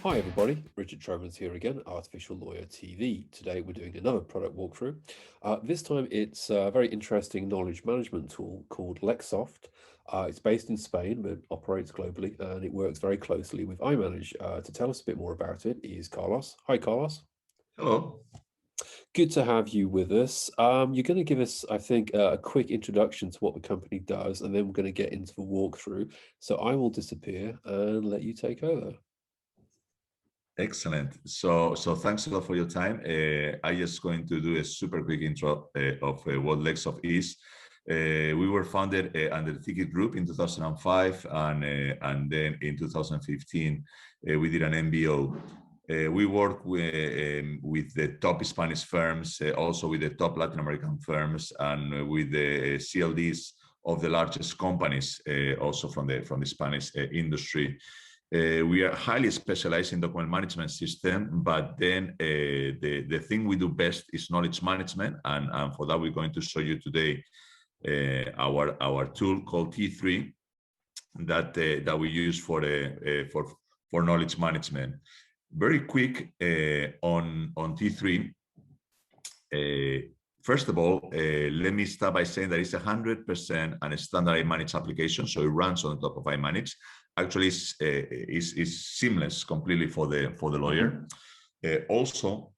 Hi everybody, Richard Tromans here again, Artificial Lawyer TV. Today we're doing another product walkthrough. This time it's a very interesting knowledge management tool called LexSoft. It's based in Spain but operates globally, and it works very closely with iManage. To tell us a bit more about it is Carlos. Hi Carlos. Hello. Good to have you with us. You're going to give us, I think, a quick introduction to what the company does, and then we're going to get into the walkthrough. So I will disappear and let you take over. Excellent. So thanks a lot for your time. I just going to do a super quick intro of what LexSoft is. We were founded under the Ticket Group in 2005, and then in 2015 we did an MBO. We work with the top Spanish firms, also with the top Latin American firms, and with the CLDs of the largest companies, also from the Spanish industry. We are highly specialized in document management system, but then the thing we do best is knowledge management, and for that we're going to show you today our tool called T3 that we use for knowledge management. Very quick on T3. First of all, let me start by saying that it's 100% a standard iManage application, so it runs on top of iManage. Actually, is seamless completely for the lawyer. Also,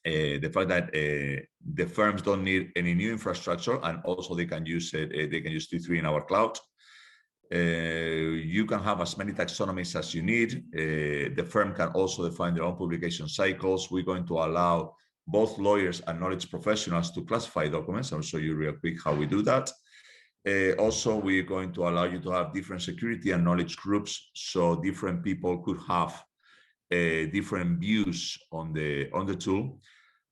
the fact that the firms don't need any new infrastructure, and also they can use T3 in our cloud. You can have as many taxonomies as you need. The firm can also define their own publication cycles. We're going to allow both lawyers and knowledge professionals to classify documents. I'll show you real quick how we do that. Also, we're going to allow you to have different security and knowledge groups, so different people could have different views on the tool.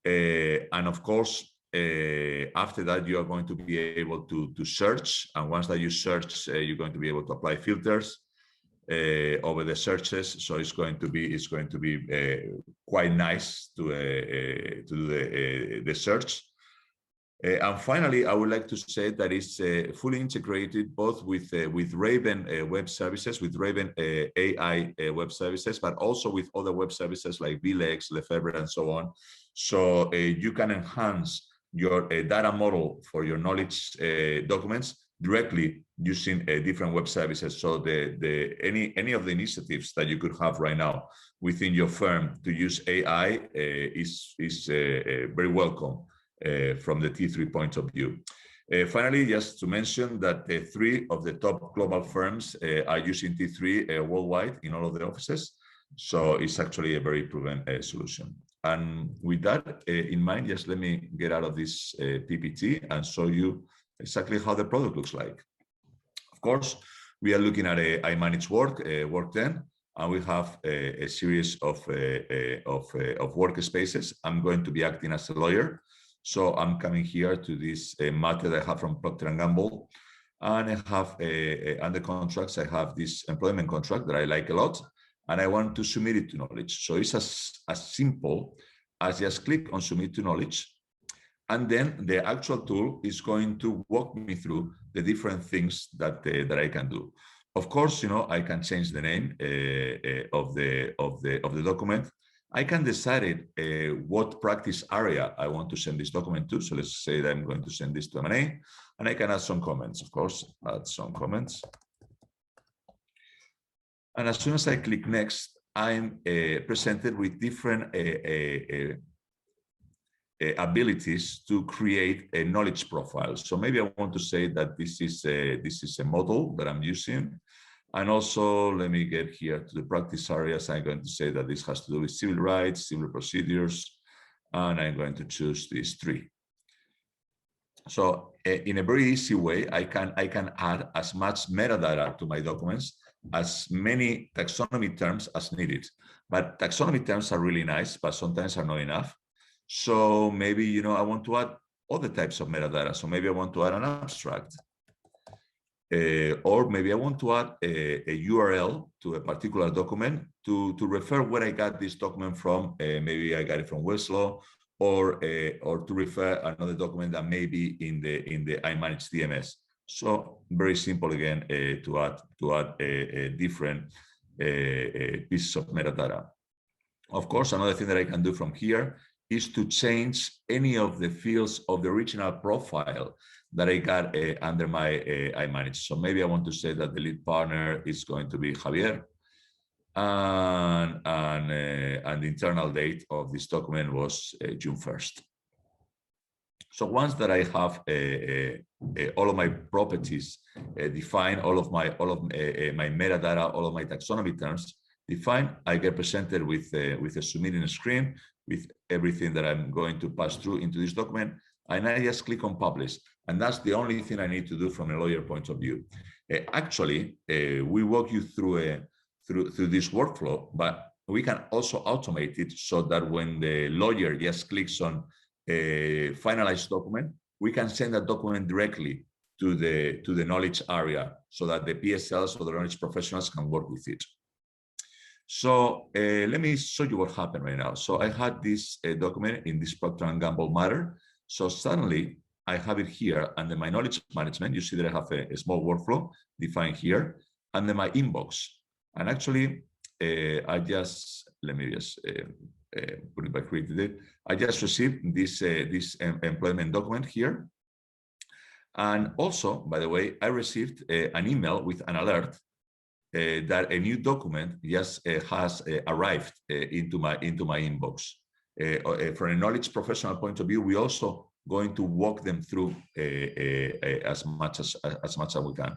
And of course, after that, you are going to be able to search. And once that you search, you're going to be able to apply filters over the searches. So it's going to be quite nice to do the search. And finally, I would like to say that it's fully integrated both with Raven web services, with Raven AI web services, but also with other web services like VLex, Lefebvre, and so on. So you can enhance your data model for your knowledge documents directly using different web services. So any of the initiatives that you could have right now within your firm to use AI is very welcome. From the T3 point of view. Finally, just to mention that 3 of the top global firms are using T3 worldwide in all of their offices. So it's actually a very proven solution. And with that in mind, just let me get out of this PPT and show you exactly how the product looks like. Of course, we are looking at iManage Work 10, and we have a series of workspaces. I'm going to be acting as a lawyer. So I'm coming here to this matter that I have from Procter & Gamble, and I have under contracts, I have this employment contract that I like a lot, and I want to submit it to Knowledge. So it's as simple as just click on Submit to Knowledge, and then the actual tool is going to walk me through the different things that I can do. Of course, I can change the name of the document. I can decide what practice area I want to send this document to. So let's say that I'm going to send this to M&A, and I can add some comments, of course, add some comments. And as soon as I click next, I'm presented with different abilities to create a knowledge profile. So maybe I want to say that this is a model that I'm using. And also, let me get here to the practice areas. I'm going to say that this has to do with civil rights, civil procedures, and I'm going to choose these 3. So in a very easy way, I can add as much metadata to my documents, as many taxonomy terms as needed. But taxonomy terms are really nice, but sometimes are not enough. So maybe, I want to add other types of metadata. So maybe I want to add an abstract. Or maybe I want to add a URL to a particular document to refer where I got this document from. Maybe I got it from Westlaw, or to refer another document that may be in the iManage DMS. So very simple again to add different pieces of metadata. Of course, another thing that I can do from here is to change any of the fields of the original profile that I got under my iManage. So maybe I want to say that the lead partner is going to be Javier, and the internal date of this document was June 1st. So once that I have all of my properties defined, all of my metadata, all of my taxonomy terms defined, I get presented with a submitting screen with everything that I'm going to pass through into this document, and I just click on publish, and that's the only thing I need to do from a lawyer point of view. Actually, we walk you through this workflow, but we can also automate it so that when the lawyer just clicks on a finalized document, we can send that document directly to the knowledge area so that the PSLs or the knowledge professionals can work with it. So let me show you what happened right now. So I had this document in this Procter & Gamble matter. So suddenly I have it here under my knowledge management. You see that I have a small workflow defined here under my inbox. And actually, let me just put it back, created it. I just received this employment document here. And also, by the way, I received an email with an alert that a new document just has arrived into my inbox. From a knowledge professional point of view, we also going to walk them through as much as we can.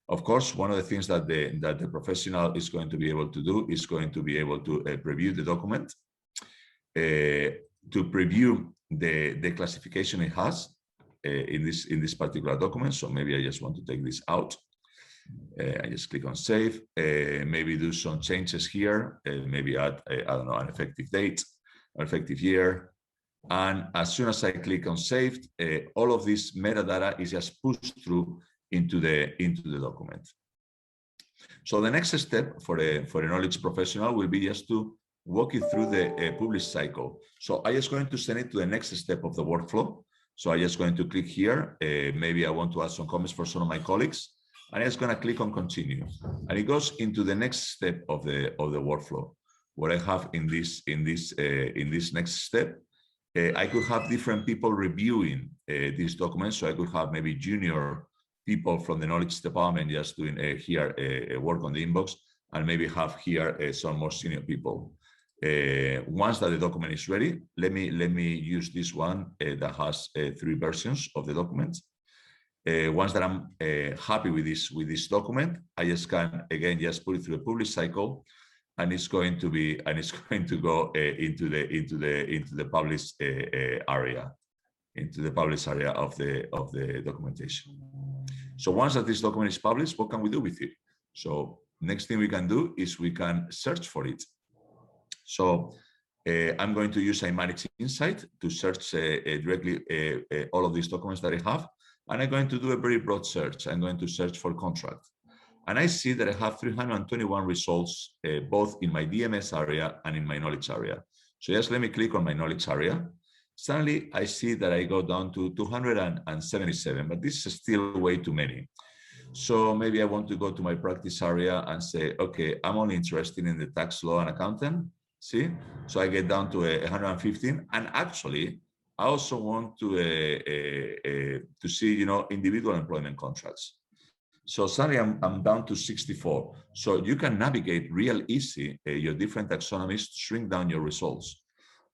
Of course, one of the things that the professional is going to be able to do is going to be able to preview the document, to preview the classification it has in this particular document. So maybe I just want to take this out. I just click on save, maybe do some changes here, maybe add, I don't know, an effective date, an effective year. And as soon as I click on saved, all of this metadata is just pushed through into the document. So the next step for a knowledge professional will be just to walk you through the publish cycle. So I'm just going to send it to the next step of the workflow. So I'm just going to click here. Maybe I want to add some comments for some of my colleagues. And I'm just going to click on continue, and it goes into the next step of the workflow. What I have in this next step, I could have different people reviewing these documents. So I could have maybe junior people from the knowledge department just doing here work on the inbox, and maybe have here some more senior people. Once that the document is ready, let me use this one that has 3 versions of the document. Once that I'm happy with this document, I just can again just put it through a publish cycle, and it's going to go into the publish area, into the publish area of the documentation. So once that this document is published, what can we do with it? So next thing we can do is we can search for it. So I'm going to use iManage Insight to search directly all of these documents that I have. And I'm going to do a very broad search. I'm going to search for contract. And I see that I have 321 results, both in my DMS area and in my knowledge area. So just let me click on my knowledge area. Suddenly, I see that I go down to 277, but this is still way too many. So maybe I want to go to my practice area and say, okay, I'm only interested in the tax law and accountant. See, so I get down to 115, and actually, I also want to see, individual employment contracts. So suddenly I'm down to 64. So you can navigate real easy your different taxonomies to shrink down your results.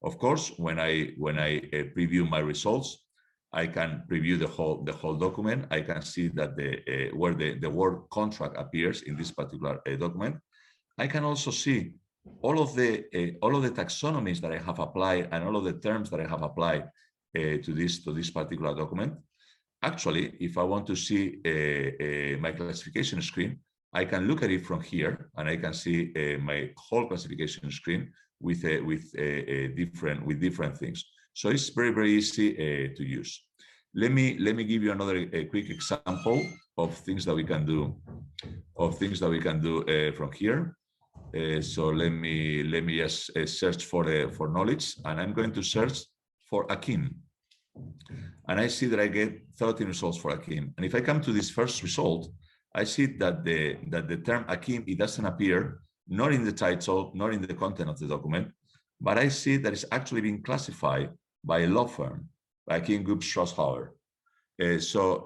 Of course, when I preview my results, I can preview the whole document. I can see that where the word contract appears in this particular document. I can also see all of the taxonomies that I have applied and all of the terms that I have applied to this particular document. Actually, if I want to see my classification screen, I can look at it from here, and I can see my whole classification screen with different things. So it's very, very easy to use. Let me give you another quick example of things that we can do. From here. So let me just search for knowledge, and I'm going to search for Akin. And I see that I get 13 results for Akin. And if I come to this first result, I see that the term Akin, it doesn't appear not in the title, not in the content of the document, but I see that it's actually being classified by a law firm, by King Group Strasshauer. So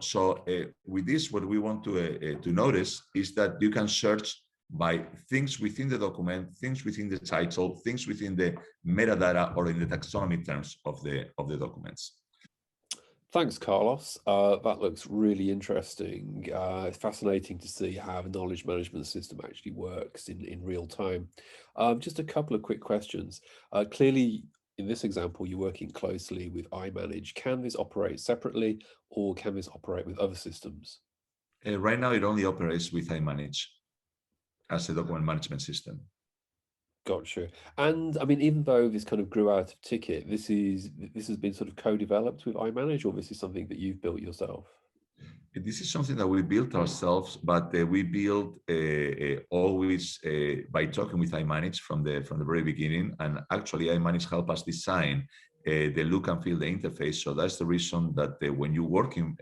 with this, what we want to notice is that you can search by things within the document, things within the title, things within the metadata or in the taxonomy terms of the documents. Thanks, Carlos. That looks really interesting. It's fascinating to see how the knowledge management system actually works in real time. Just a couple of quick questions. Clearly, in this example, you're working closely with iManage. Can this operate separately, or can this operate with other systems? Right now, it only operates with iManage as a document management system. Gotcha. And I mean, even though this kind of grew out of Ticket, this has been sort of co-developed with iManage, or this is something that you've built yourself? This is something that we built ourselves, but we build always by talking with iManage from the very beginning. And actually, iManage help us design the look and feel, the interface. So that's the reason that when you're working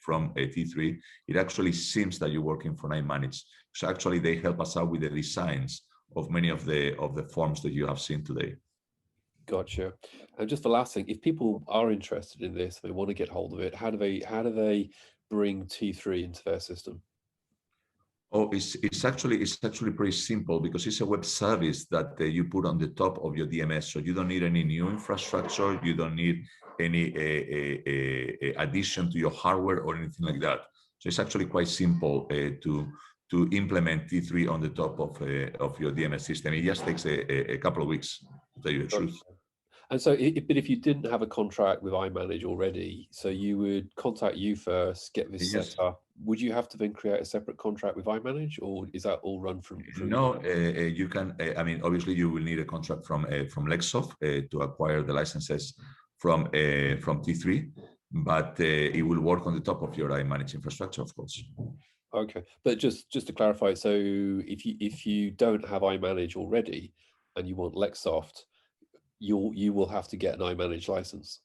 from T3, it actually seems that you're working from iManage. So actually, they help us out with the designs of many of the forms that you have seen today. Gotcha. And just the last thing, if people are interested in this, they want to get hold of it, how do they bring T3 into their system? Oh, it's actually pretty simple because it's a web service that you put on the top of your DMS. So you don't need any new infrastructure. You don't need any addition to your hardware or anything like that. So it's actually quite simple to implement T3 on the top of your DMS system. It just takes a couple of weeks, to tell you the Gotcha. truth. And so, but if you didn't have a contract with iManage already, so you would contact you first, get this set Yes. up. Would you have to then create a separate contract with iManage, or is that all run through you? No, you can. I mean, obviously, you will need a contract from LexSoft to acquire the licenses from T3, but it will work on the top of your iManage infrastructure, of course. Okay, but just to clarify, so if you don't have iManage already and you want LexSoft, you will have to get an iManage license.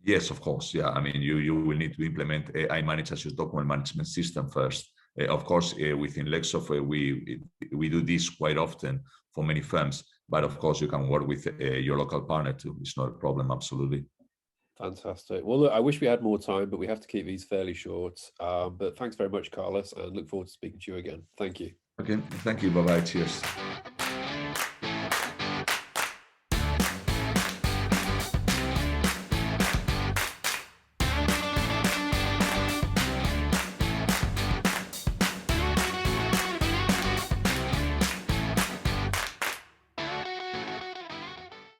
Yes, of course. Yeah, I mean, you will need to implement iManage as your document management system first. Of course, within LexSoft, we do this quite often for many firms, but of course, you can work with your local partner too. It's not a problem, absolutely. Fantastic. Well, look, I wish we had more time, but we have to keep these fairly short. But thanks very much, Carlos, and look forward to speaking to you again. Thank you. Okay, thank you. Bye bye. Cheers.